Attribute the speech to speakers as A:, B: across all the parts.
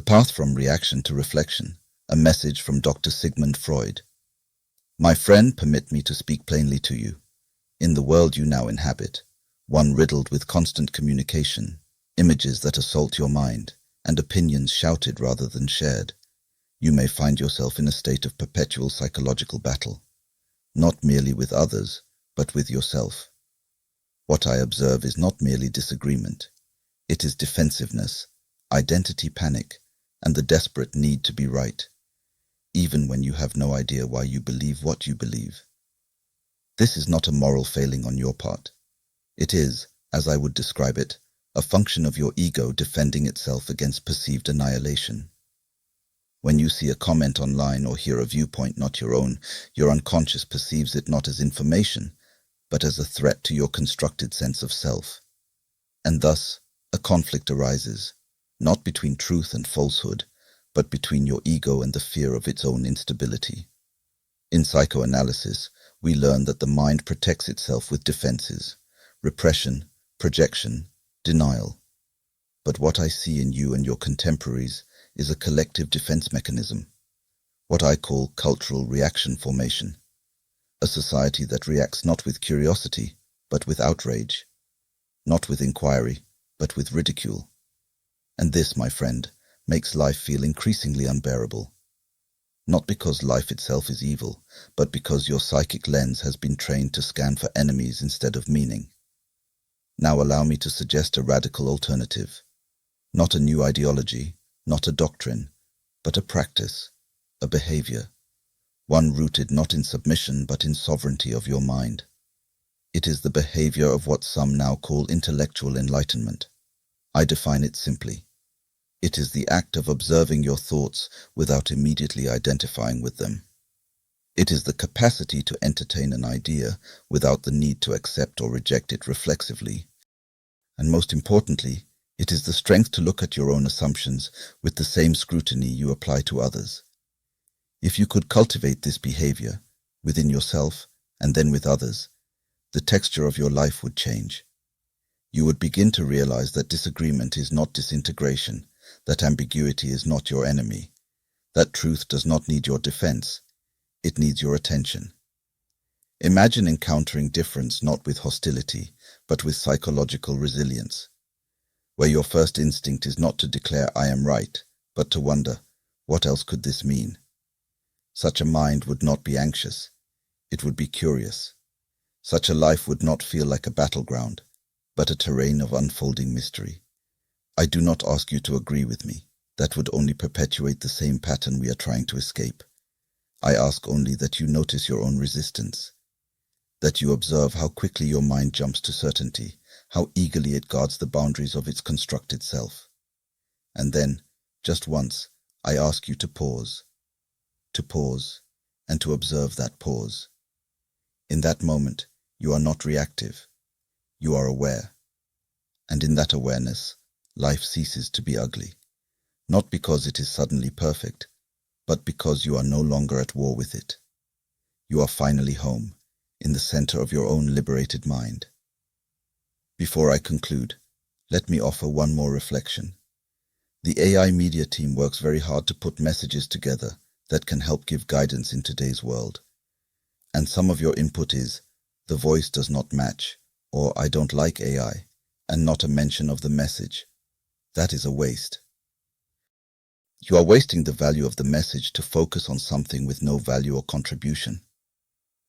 A: The Path from Reaction to Reflection, a message from Dr. Sigmund Freud. My friend, permit me to speak plainly to you. In the world you now inhabit, one riddled with constant communication, images that assault your mind, and opinions shouted rather than shared, you may find yourself in a state of perpetual psychological battle, not merely with others, but with yourself. What I observe is not merely disagreement. It is defensiveness, identity panic, and the desperate need to be right, even when you have no idea why you believe what you believe. This is not a moral failing on your part. It is, as I would describe it, a function of your ego defending itself against perceived annihilation. When you see a comment online or hear a viewpoint not your own, your unconscious perceives it not as information, but as a threat to your constructed sense of self. And thus, a conflict arises, not between truth and falsehood, but between your ego and the fear of its own instability. In psychoanalysis, we learn that the mind protects itself with defenses: repression, projection, denial. But what I see in you and your contemporaries is a collective defense mechanism, what I call cultural reaction formation, a society that reacts not with curiosity, but with outrage, not with inquiry, but with ridicule. And this, my friend, makes life feel increasingly unbearable. Not because life itself is evil, but because your psychic lens has been trained to scan for enemies instead of meaning. Now allow me to suggest a radical alternative. Not a new ideology, not a doctrine, but a practice, a behavior, one rooted not in submission but in sovereignty of your mind. It is the behavior of what some now call intellectual enlightenment. I define it simply. It is the act of observing your thoughts without immediately identifying with them. It is the capacity to entertain an idea without the need to accept or reject it reflexively. And most importantly, it is the strength to look at your own assumptions with the same scrutiny you apply to others. If you could cultivate this behavior within yourself and then with others, the texture of your life would change. You would begin to realize that disagreement is not disintegration, that ambiguity is not your enemy, that truth does not need your defense, it needs your attention. Imagine encountering difference not with hostility, but with psychological resilience, where your first instinct is not to declare I am right, but to wonder, what else could this mean? Such a mind would not be anxious, it would be curious. Such a life would not feel like a battleground, but a terrain of unfolding mystery. I do not ask you to agree with me. That would only perpetuate the same pattern we are trying to escape. I ask only that you notice your own resistance, that you observe how quickly your mind jumps to certainty, how eagerly it guards the boundaries of its constructed self. And then, just once, I ask you to pause, and to observe that pause. In that moment, you are not reactive, you are aware. And in that awareness, life ceases to be ugly, not because it is suddenly perfect, but because you are no longer at war with it. You are finally home, in the center of your own liberated mind. Before I conclude, let me offer one more reflection. The AI media team works very hard to put messages together that can help give guidance in today's world. And some of your input is, the voice does not match, or I don't like AI, and not a mention of the message. That is a waste. You are wasting the value of the message to focus on something with no value or contribution.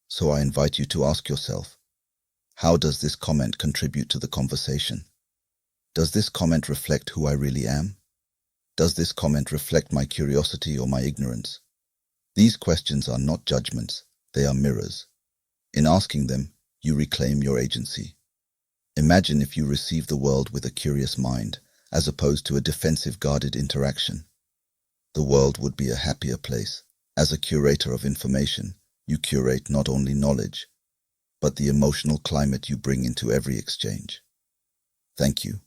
A: So I invite you to ask yourself, how does this comment contribute to the conversation? Does this comment reflect who I really am? Does this comment reflect my curiosity or my ignorance? These questions are not judgments, they are mirrors. In asking them, you reclaim your agency. Imagine if you receive the world with a curious mind, as opposed to a defensive guarded interaction. The world would be a happier place. As a curator of information, you curate not only knowledge, but the emotional climate you bring into every exchange. Thank you.